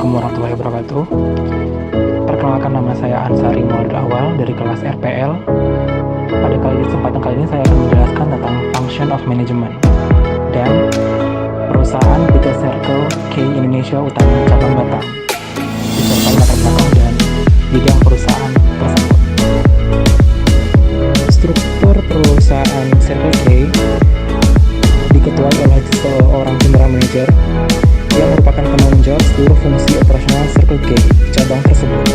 Assalamualaikum warahmatullahi wabarakatuh. Perkenalkan, nama saya Ansari Maulid Awal dari kelas RPL. Pada kesempatan kali ini saya akan menjelaskan tentang function of management dan perusahaan PT Circle K Indonesia utama cabang Batam, disertai latar belakang dan bidang perusahaan tersebut. Struktur perusahaan Circle K diketuai oleh seorang general manager yang merupakan penanggung jawab seluruh fungsi operasional Circle K cabang tersebut,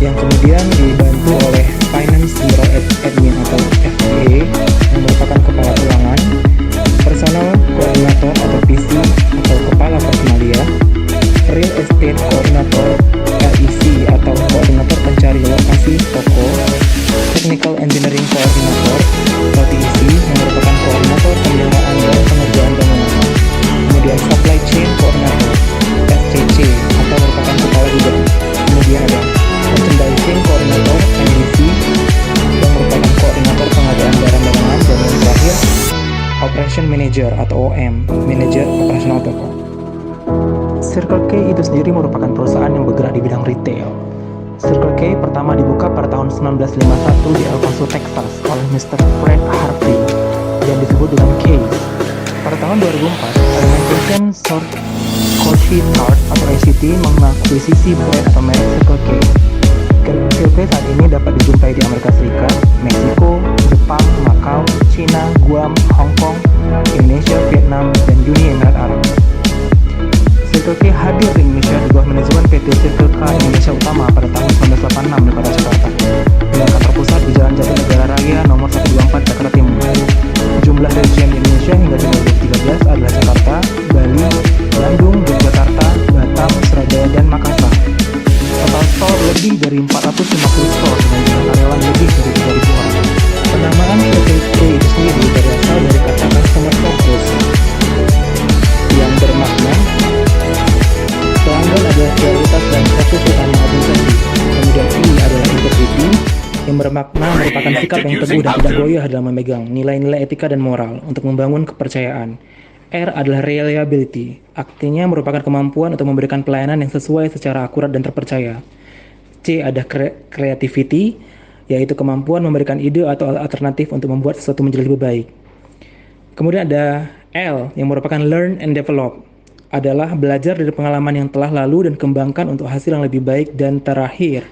yang kemudian dibantu oleh Finance General Admin atau FGA yang merupakan kepala keuangan, Personal Coordinator atau PC atau kepala personalia, Real Estate Coordinator REC atau koordinator pencari lokasi toko, Technical Engineering Coordinator atau TEC yang merupakan koordinator pemeliharaan dan pengerjaan bangunan, kemudian Supply Chain Coordinator SCC atau merupakan kepala bidang, kemudian ada Merchandising Coordinator MDC yang merupakan koordinator pengadaan barang dagangan, dan yang terakhir Operation Manager atau OM, manajer operasional toko. Circle K itu sendiri merupakan perusahaan yang bergerak di bidang retail. Circle K pertama dibuka pada tahun 1951 di El Paso, Texas oleh Mr. Fred Harvey yang disebut dengan Case. Pada tahun 2004, Alimentation Short Coffee Cart atau ACT mengakuisisi brand atau merek Circle K. Circle K saat ini dapat dijumpai di Amerika Serikat, Meksiko, Jepang, Macau, China, Guam, Hong Kong, Indonesia, Vietnam, dan Uni Emirat Arab. Circle K hadir di Indonesia di bawah manajemen PT Circle K Indonesia Utama pada tahun 1986 di Kota Jakarta, dengan kantor pusat di Jalan Jatinegara Raya nomor 124 Jakarta Timur. Jumlah region di Indonesia hingga 2013 adalah Jakarta, Bali, Bandung, Yogyakarta, Batam, Surabaya, dan Makassar. Total store lebih dari 450 store dengan jumlah karyawan lebih dari 3.000 orang. Penamaan Circle K itu sendiri berasal dari kata customer focus yang bermakna pelanggan adalah prioritas dan fokus utama organisasi. Kemudian I adalah integrity yang bermakna merupakan sikap yang teguh dan tidak goyah dalam memegang nilai-nilai etika dan moral untuk membangun kepercayaan. R adalah reliability, artinya merupakan kemampuan untuk memberikan pelayanan yang sesuai secara akurat dan terpercaya. C ada creativity, yaitu kemampuan memberikan ide atau alternatif untuk membuat sesuatu menjadi lebih baik. Kemudian ada L yang merupakan learn and develop, adalah belajar dari pengalaman yang telah lalu dan kembangkan untuk hasil yang lebih baik. Dan terakhir,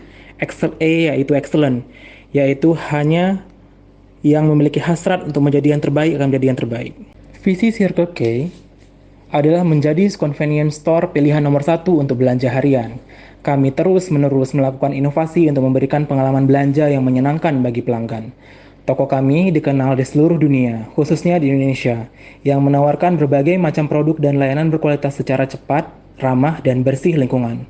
yaitu excellent, yaitu hanya yang memiliki hasrat untuk menjadi yang terbaik akan menjadi yang terbaik. Visi Circle K adalah menjadi convenience store pilihan nomor 1 untuk belanja harian. Kami terus-menerus melakukan inovasi untuk memberikan pengalaman belanja yang menyenangkan bagi pelanggan. Toko kami dikenal di seluruh dunia, khususnya di Indonesia, yang menawarkan berbagai macam produk dan layanan berkualitas secara cepat, ramah, dan bersih lingkungan.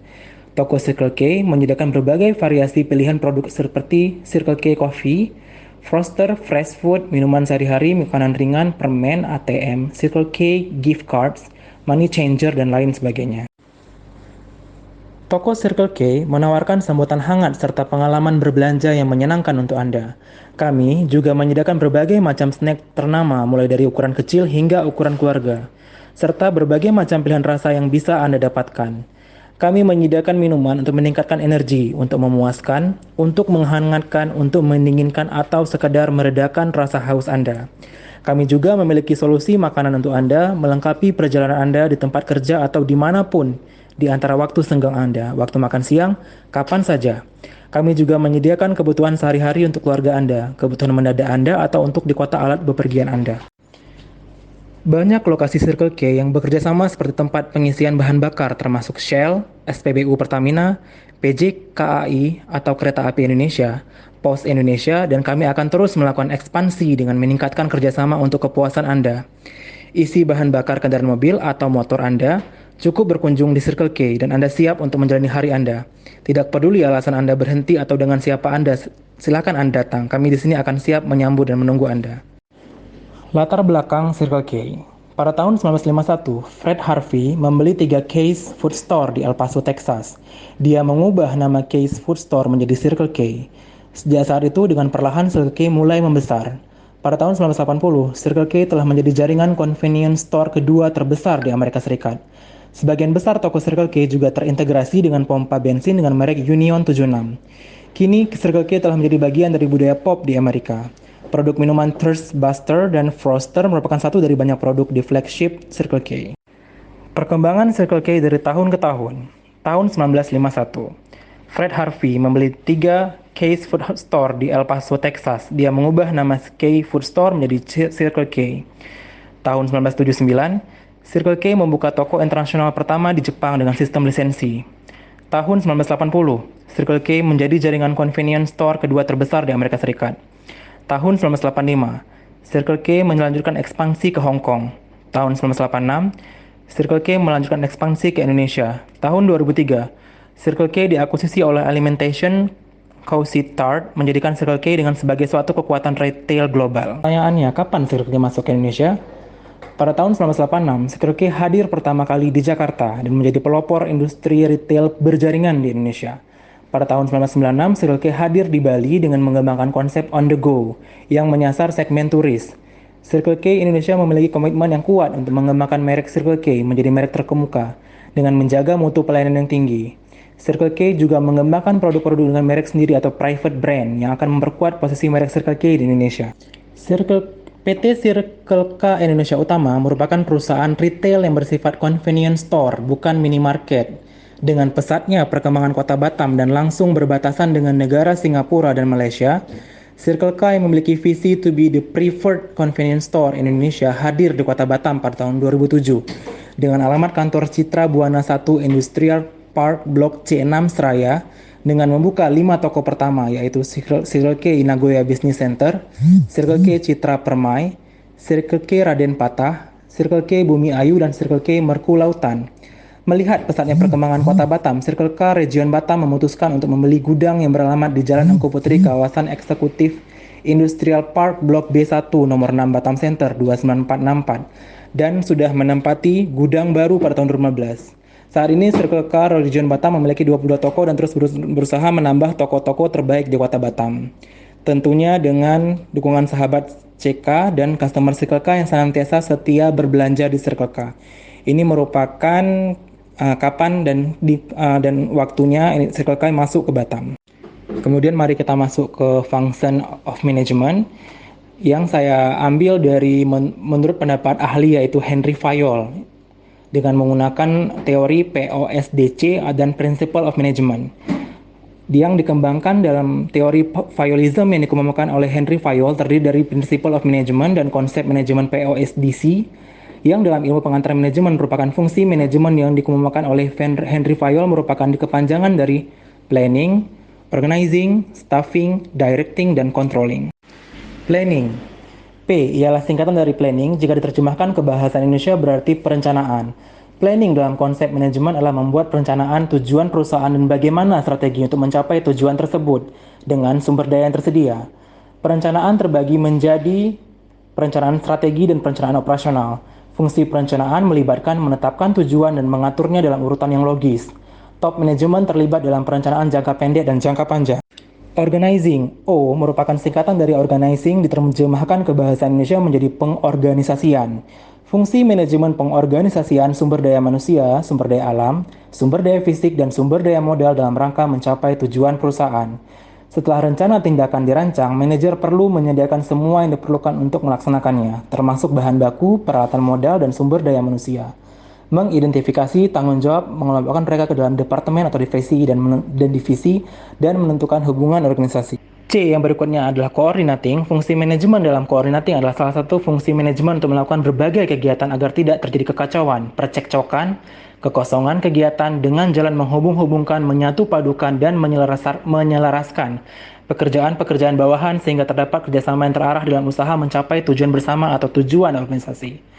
Toko Circle K menyediakan berbagai variasi pilihan produk seperti Circle K Coffee, Froster, Fresh Food, minuman sehari-hari, makanan ringan, permen, ATM, Circle K gift cards, money changer, dan lain sebagainya. Toko Circle K menawarkan sambutan hangat serta pengalaman berbelanja yang menyenangkan untuk Anda. Kami juga menyediakan berbagai macam snack ternama mulai dari ukuran kecil hingga ukuran keluarga, serta berbagai macam pilihan rasa yang bisa Anda dapatkan. Kami menyediakan minuman untuk meningkatkan energi, untuk memuaskan, untuk menghangatkan, untuk mendinginkan, atau sekadar meredakan rasa haus Anda. Kami juga memiliki solusi makanan untuk Anda, melengkapi perjalanan Anda di tempat kerja atau dimanapun di antara waktu senggang Anda, waktu makan siang, kapan saja. Kami juga menyediakan kebutuhan sehari-hari untuk keluarga Anda, kebutuhan mendadak Anda, atau untuk di kota alat bepergian Anda. Banyak lokasi Circle K yang bekerja sama seperti tempat pengisian bahan bakar termasuk Shell, SPBU Pertamina, PJ KAI atau Kereta Api Indonesia, Pos Indonesia, dan kami akan terus melakukan ekspansi dengan meningkatkan kerjasama untuk kepuasan Anda. Isi bahan bakar kendaraan mobil atau motor Anda, cukup berkunjung di Circle K dan Anda siap untuk menjalani hari Anda. Tidak peduli alasan Anda berhenti atau dengan siapa Anda, silakan Anda datang. Kami di sini akan siap menyambut dan menunggu Anda. Latar belakang Circle K. Pada tahun 1951, Fred Harvey membeli 3 Case Food Store di El Paso, Texas. Dia mengubah nama Case Food Store menjadi Circle K. Sejak saat itu, dengan perlahan Circle K mulai membesar. Pada tahun 1980, Circle K telah menjadi jaringan convenience store kedua terbesar di Amerika Serikat. Sebagian besar toko Circle K juga terintegrasi dengan pompa bensin dengan merek Union 76. Kini, Circle K telah menjadi bagian dari budaya pop di Amerika. Produk minuman Thirst Buster dan Froster merupakan satu dari banyak produk di flagship Circle K. Perkembangan Circle K dari tahun ke tahun. Tahun 1951, Fred Harvey membeli 3 K's Food Store di El Paso, Texas. Dia mengubah nama K Food Store menjadi Circle K. Tahun 1979, Circle K membuka toko internasional pertama di Jepang dengan sistem lisensi. Tahun 1980, Circle K menjadi jaringan convenience store kedua terbesar di Amerika Serikat. Tahun 1985, Circle K melanjutkan ekspansi ke Hong Kong. Tahun 1986, Circle K melanjutkan ekspansi ke Indonesia. Tahun 2003, Circle K diakuisisi oleh Alimentation Couche Tart, menjadikan Circle K dengan sebagai suatu kekuatan retail global. Pertanyaannya, kapan Circle K masuk ke Indonesia? Pada tahun 1986, Circle K hadir pertama kali di Jakarta dan menjadi pelopor industri retail berjaringan di Indonesia. Pada tahun 1996, Circle K hadir di Bali dengan mengembangkan konsep on the go yang menyasar segmen turis. Circle K Indonesia memiliki komitmen yang kuat untuk mengembangkan merek Circle K menjadi merek terkemuka dengan menjaga mutu pelayanan yang tinggi. Circle K juga mengembangkan produk-produk dengan merek sendiri atau private brand yang akan memperkuat posisi merek Circle K di Indonesia. PT Circle K Indonesia Utama merupakan perusahaan retail yang bersifat convenience store, bukan minimarket. Dengan pesatnya perkembangan kota Batam dan langsung berbatasan dengan negara Singapura dan Malaysia, Circle K yang memiliki visi to be the preferred convenience store in Indonesia hadir di kota Batam pada tahun 2007 dengan alamat kantor Citra Buana 1 Industrial Park Blok C6 Seraya dengan membuka 5 toko pertama yaitu Circle K Nagoya Business Center, Circle K Citra Permai, Circle K Raden Patah, Circle K Bumi Ayu, dan Circle K Merku Lautan. Melihat pesatnya perkembangan kota Batam, Circle K Region Batam memutuskan untuk membeli gudang yang beralamat di Jalan Engku Putri, kawasan eksekutif Industrial Park Blok B1 nomor 6 Batam Center 29464 dan sudah menempati gudang baru pada tahun 2015. Saat ini Circle K Region Batam memiliki 22 toko dan terus berusaha menambah toko-toko terbaik di kota Batam. Tentunya dengan dukungan sahabat CK dan customer Circle K yang senantiasa setia berbelanja di Circle K. Ini merupakan kapan dan waktunya Circle K masuk ke Batam. Kemudian mari kita masuk ke function of management yang saya ambil dari menurut pendapat ahli yaitu Henry Fayol dengan menggunakan teori POSDC dan Principle of Management yang dikembangkan dalam teori Fayolism yang dikemukakan oleh Henry Fayol terdiri dari Principle of Management dan konsep manajemen POSDC yang dalam ilmu pengantar manajemen merupakan fungsi manajemen yang dikemukakan oleh Henry Fayol merupakan kepanjangan dari planning, organizing, staffing, directing, dan controlling. Planning. P ialah singkatan dari planning. Jika diterjemahkan ke bahasa Indonesia berarti perencanaan. Planning dalam konsep manajemen adalah membuat perencanaan tujuan perusahaan dan bagaimana strategi untuk mencapai tujuan tersebut dengan sumber daya yang tersedia. Perencanaan terbagi menjadi perencanaan strategi dan perencanaan operasional. Fungsi perencanaan melibatkan menetapkan tujuan dan mengaturnya dalam urutan yang logis. Top manajemen terlibat dalam perencanaan jangka pendek dan jangka panjang. Organizing, O, merupakan singkatan dari organizing diterjemahkan ke bahasa Indonesia menjadi pengorganisasian. Fungsi manajemen pengorganisasian sumber daya manusia, sumber daya alam, sumber daya fisik, dan sumber daya modal dalam rangka mencapai tujuan perusahaan. Setelah rencana tindakan dirancang, manajer perlu menyediakan semua yang diperlukan untuk melaksanakannya, termasuk bahan baku, peralatan modal, dan sumber daya manusia. Mengidentifikasi tanggung jawab, mengelompokkan mereka ke dalam departemen atau divisi dan menentukan hubungan organisasi. C yang berikutnya adalah coordinating. Fungsi manajemen dalam coordinating adalah salah satu fungsi manajemen untuk melakukan berbagai kegiatan agar tidak terjadi kekacauan, percekcokan, kekosongan kegiatan dengan jalan menghubung-hubungkan, menyatu padukan, dan menyelaraskan pekerjaan-pekerjaan bawahan sehingga terdapat kerjasama yang terarah dalam usaha mencapai tujuan bersama atau tujuan organisasi.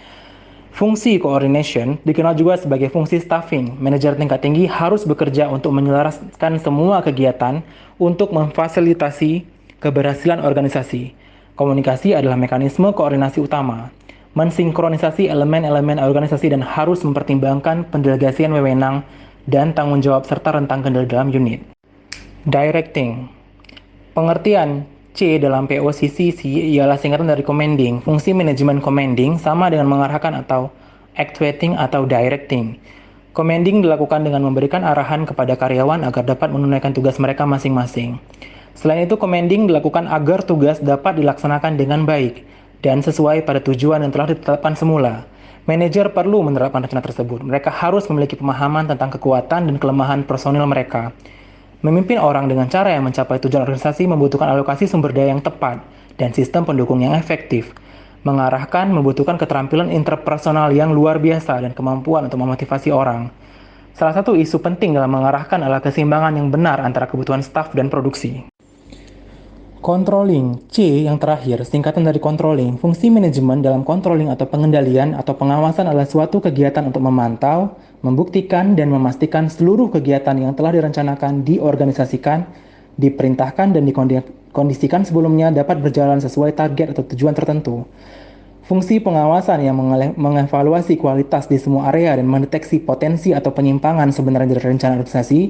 Fungsi coordination dikenal juga sebagai fungsi staffing. Manajer tingkat tinggi harus bekerja untuk menyelaraskan semua kegiatan untuk memfasilitasi keberhasilan organisasi. Komunikasi adalah mekanisme koordinasi utama. Mensinkronisasi elemen-elemen organisasi dan harus mempertimbangkan pendelegasian wewenang dan tanggung jawab serta rentang kendali dalam unit. Directing. Pengertian C dalam POCCC ialah singkatan dari commanding. Fungsi manajemen commanding sama dengan mengarahkan atau actuating atau directing. Commanding dilakukan dengan memberikan arahan kepada karyawan agar dapat menunaikan tugas mereka masing-masing. Selain itu, commanding dilakukan agar tugas dapat dilaksanakan dengan baik dan sesuai pada tujuan yang telah ditetapkan semula. Manajer perlu menerapkan rencana tersebut. Mereka harus memiliki pemahaman tentang kekuatan dan kelemahan personil mereka. Memimpin orang dengan cara yang mencapai tujuan organisasi membutuhkan alokasi sumber daya yang tepat dan sistem pendukung yang efektif. Mengarahkan membutuhkan keterampilan interpersonal yang luar biasa dan kemampuan untuk memotivasi orang. Salah satu isu penting dalam mengarahkan adalah keseimbangan yang benar antara kebutuhan staf dan produksi. Controlling, C yang terakhir, singkatan dari controlling. Fungsi manajemen dalam controlling atau pengendalian atau pengawasan adalah suatu kegiatan untuk memantau, membuktikan, dan memastikan seluruh kegiatan yang telah direncanakan, diorganisasikan, diperintahkan, dan dikondisikan sebelumnya dapat berjalan sesuai target atau tujuan tertentu. Fungsi pengawasan yang mengevaluasi kualitas di semua area dan mendeteksi potensi atau penyimpangan sebenarnya dari rencana organisasi,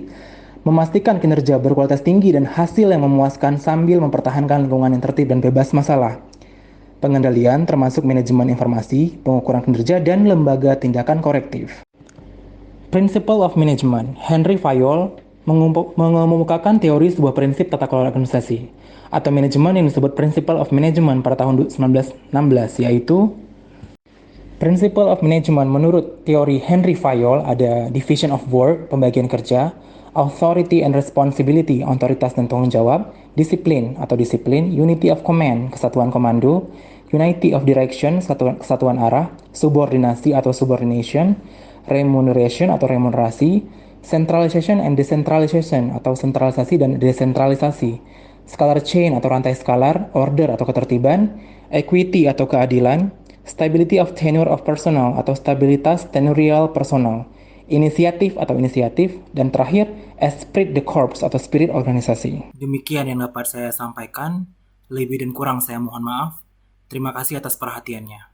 memastikan kinerja berkualitas tinggi dan hasil yang memuaskan sambil mempertahankan lingkungan yang tertib dan bebas masalah. Pengendalian termasuk manajemen informasi, pengukuran kinerja, dan lembaga tindakan korektif. Principle of Management, Henry Fayol mengemukakan teori sebuah prinsip tata kelola organisasi atau manajemen yang disebut Principle of Management pada tahun 1916, yaitu Principle of Management menurut teori Henry Fayol ada division of work, pembagian kerja, authority and responsibility, otoritas dan tanggung jawab, disiplin atau disiplin, unity of command, kesatuan komando, unity of direction, kesatuan arah, subordinasi atau subordination, remuneration atau remunerasi, centralization and decentralization atau sentralisasi dan desentralisasi, scalar chain atau rantai skalar, order atau ketertiban, equity atau keadilan, stability of tenure of personnel atau stabilitas tenurial personal, inisiatif atau inisiatif, dan terakhir, esprit de corps atau spirit organisasi. Demikian yang dapat saya sampaikan, lebih dan kurang saya mohon maaf. Terima kasih atas perhatiannya.